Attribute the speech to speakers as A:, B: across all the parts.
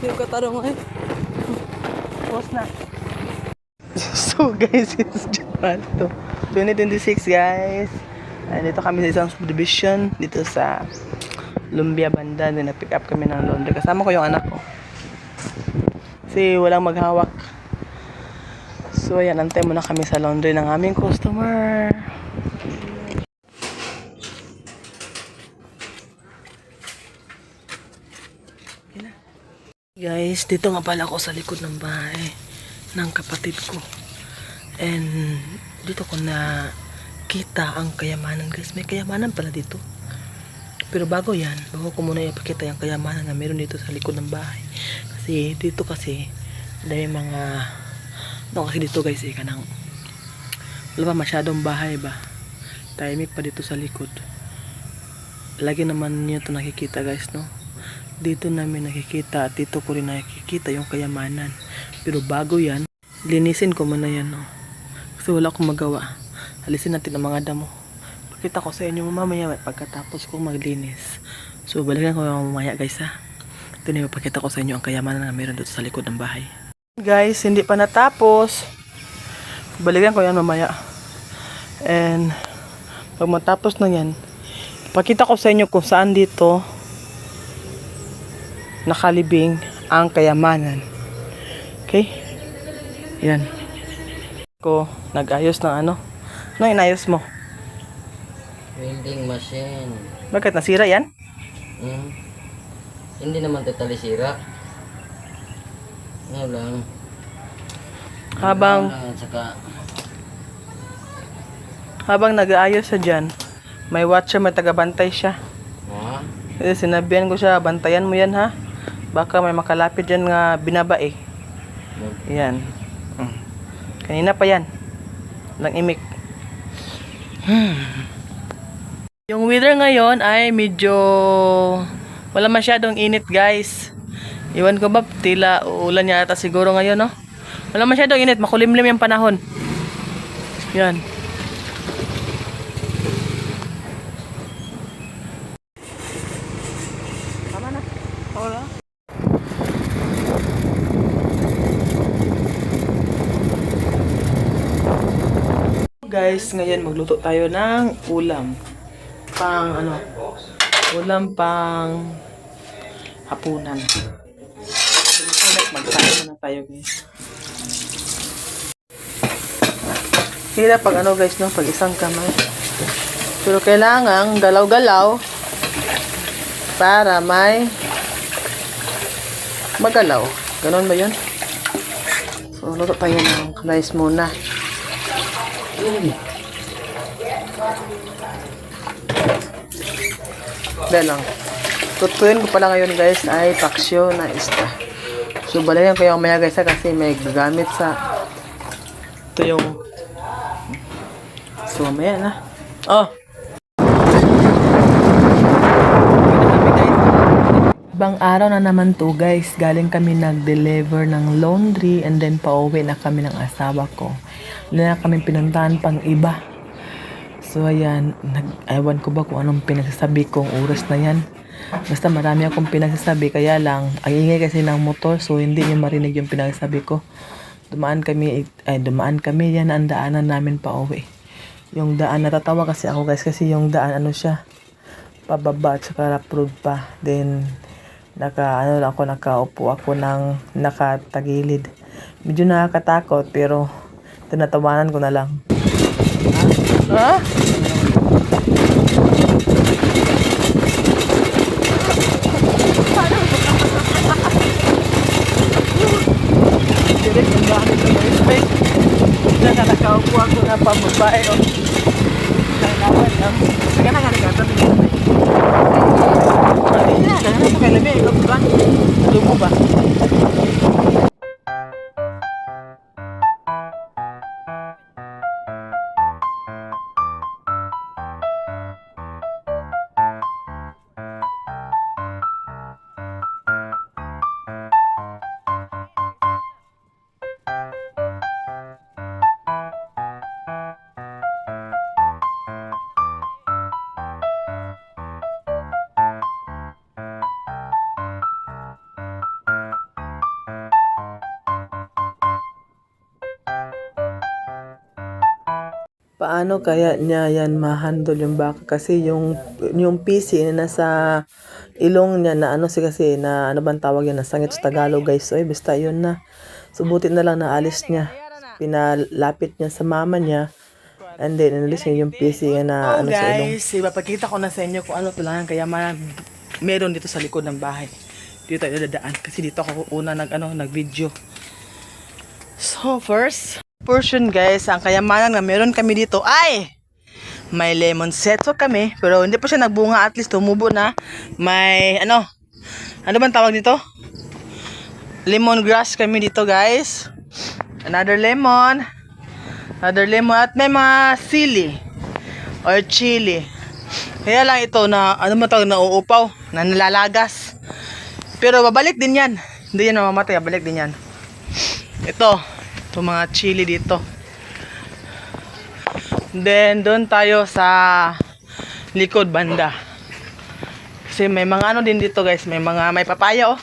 A: Yung katarong ay.
B: Post na. So guys, it's Japan to 2026 guys. Dito kami sa isang subdivision dito sa Lumbia banda. Then na-pick up kami ng laundry. Kasama ko yung anak ko. Kasi walang maghawak. So ayan, antay muna kami sa laundry ng aming customer. Guys, dito nga pala ako sa likod ng bahay ng kapatid ko. And dito ko na kita ang kayamanan guys. May kayamanan pala dito. Pero bago ko muna ipakita yung kayamanan na meron dito sa likod ng bahay. Kasi dito kasi may mga kasi dito guys kanang wala pa masyadong bahay ba. Tahimik pa dito sa likod. Lagi naman niyo ito nakikita guys, no? Dito namin nakikita at dito ko rin nakikita yung kayamanan. Pero bago yan, linisin ko muna yan, no? Kasi wala akong magawa. Alisin natin ang mga damo. Pakita ko sa inyo mamaya pagkatapos kong maglinis. So balikan ko mamaya guys ha. Ito na ipakita ko sa inyo ang kayamanan na meron dito sa likod ng bahay. Guys, hindi pa natapos. Balikan ko yan mamaya. And pag matapos na yan, pakita ko sa inyo kung saan dito nakalibing ang kayamanan. Okay? Yan. Ko nag-ayos ng ano? Ano inayos mo?
C: Welding machine.
B: Bakit nasira yan?
C: Hindi naman totally sira. Ano lang.
B: Habang nag-aayos siya dyan, may watcher, may tagabantay siya. Kasi sinabihan ko siya, bantayan mo yan ha. Baka may makalapit dyan nga binaba eh. Yan. Kanina pa yan. Lang imik. Yung weather ngayon ay medyo wala masyadong init guys. Iwan ko ba, tila uulan yata siguro ngayon, no? Wala masyadong init, makulimlim yung panahon. Yan. Tama na. Wala. Guys, ngayon magluto tayo ng ulam. Ulam pang hapunan. Magsain na tayo guys. Hirap pag guys, no? Pag isang kamay. Pero kailangan galaw-galaw para may magalaw. Ganon ba yun? So, luto tayo ng rice muna. Dahil lang. Tutuin ko pala ngayon guys ay paksyo na isda. So balayan ko yung maya guys kasi may gagamit sa ito yung so maya na. Oh! Ibang araw na naman to guys. Galing kami nag-deliver ng laundry and then pauwi na kami ng asawa ko. Hindi na kami pinuntahan pang iba. So ayan, ewan ko ba kung anong pinagsasabi kong oras na yan. Basta marami akong pinagsasabi, kaya lang ang ingay kasi ng motor, so hindi niyo marinig yung pinagsasabi ko. Dumaan kami yan ang daanan namin pa uwi. Yung daan, natatawa kasi ako guys, kasi yung daan siya, pababa at saka rough road pa. Then nakaupo ako ng nakatagilid. Medyo nakakatakot pero tinatawanan ko na lang. Ha? Direct ang dami sa mga space. Nakaupo ako na pababae. Kailangan lang. Sige na ganagata. Hindi na. Kaya na sa kailangan. Ikaw ba? Tubo ba? Paano kaya niya yan ma-handle yung baka? Kasi yung PC na nasa ilong niya na ano kasi na ano bang tawag yan, nasangit sa Tagalog guys. Oy, basta yun na. Subutin na lang na alis niya. Pinalapit niya sa mama niya. And then, inalis niya yung PC na ano sa ilong. Guys, ipapakita ko na sa inyo kung ano talagang kayamanan meron dito sa likod ng bahay. Dito tayo dadaan kasi dito ako una nag-video. So, first portion guys, ang kayamanan na meron kami dito ay may lemon setso kami, pero hindi pa siya nagbunga, at least tumubo na. May ano bang tawag dito? Lemongrass kami dito guys. Another lemon at may mga sili or chili. Kaya lang ito na ano ba tawag, nauupaw, na nalalagas. Pero babalik din yan. Hindi yan mamamatay, babalik din yan. Ito mga chili dito. Then doon tayo sa likod banda. Kasi may mga ano din dito guys, may papaya oh.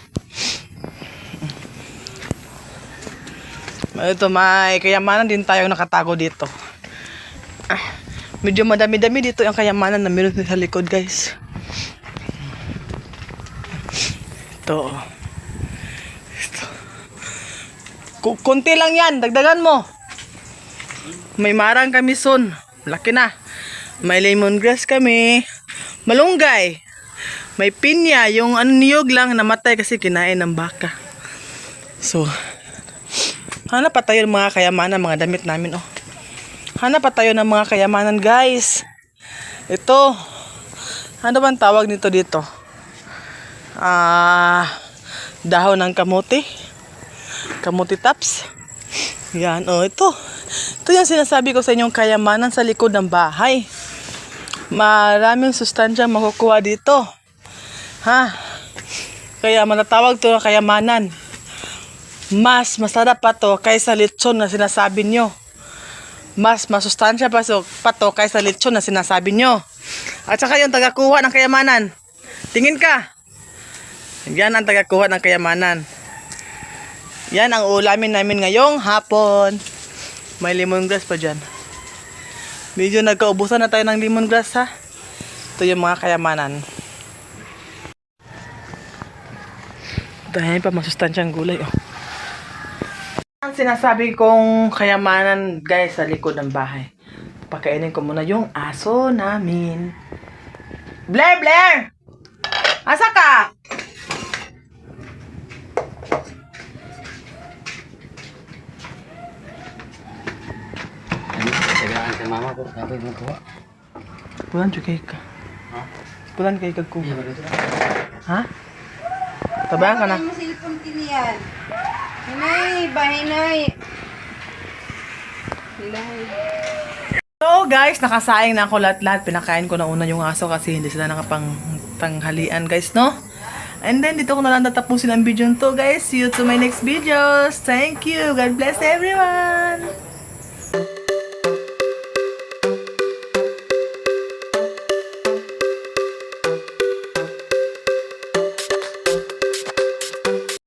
B: Ito may kayamanan din tayo nakatago dito. Medyo madami-dami dito yung kayamanan na meron sa likod guys. Ito. Kunti lang yan, dagdagan mo. May marang kami son, laki na. May lemongrass kami, malunggay. May pinya, yung niyog lang namatay kasi kinain ng baka. So, hanap pa tayo ng mga kayamanan, mga damit namin oh. Hanap pa tayo ng mga kayamanan guys. Ito, ano bang tawag nito dito? Dahon ng kamote. Kamote tops. Yan, oh, ito. Ito yung sinasabi ko sa inyong kayamanan sa likod ng bahay. Maraming sustansyang makukuha dito. Ha? Kaya matatawag ito na kayamanan. Mas masarap pa to kaysa lechon na sinasabi nyo. Mas masustansya pa to kaysa lechon na sinasabi nyo. At saka yung tagakuha ng kayamanan. Tingin ka. Yan ang tagakuha ng kayamanan. Yan ang ulamin namin ngayong hapon. May lemongrass pa dyan. Medyo nagkaubusan na tayo ng lemongrass ha. Ito yung mga kayamanan. Dahil pa masustansyang gulay oh. Ang sinasabi kong kayamanan guys sa likod ng bahay. Pakainin ko muna yung aso namin. Blair! Blair! Asa ka?
C: Tagaan sa mama ko, sabi mo ko.
B: Pulan kay ka.
C: Ha?
B: Pulan kay ka ko.
C: Iya ba dito?
B: Ha? Tabayan ka na.
A: Ano mo cellphone kiniyan? Hinay, bahinay.
B: So guys, nakasaing na ako lahat-lahat. Pinakain ko na una yung aso kasi hindi sila nakapang tanghalian guys, no? And then dito ko na lang tatapusin ang video nito guys. See you to my next videos. Thank you. God bless everyone.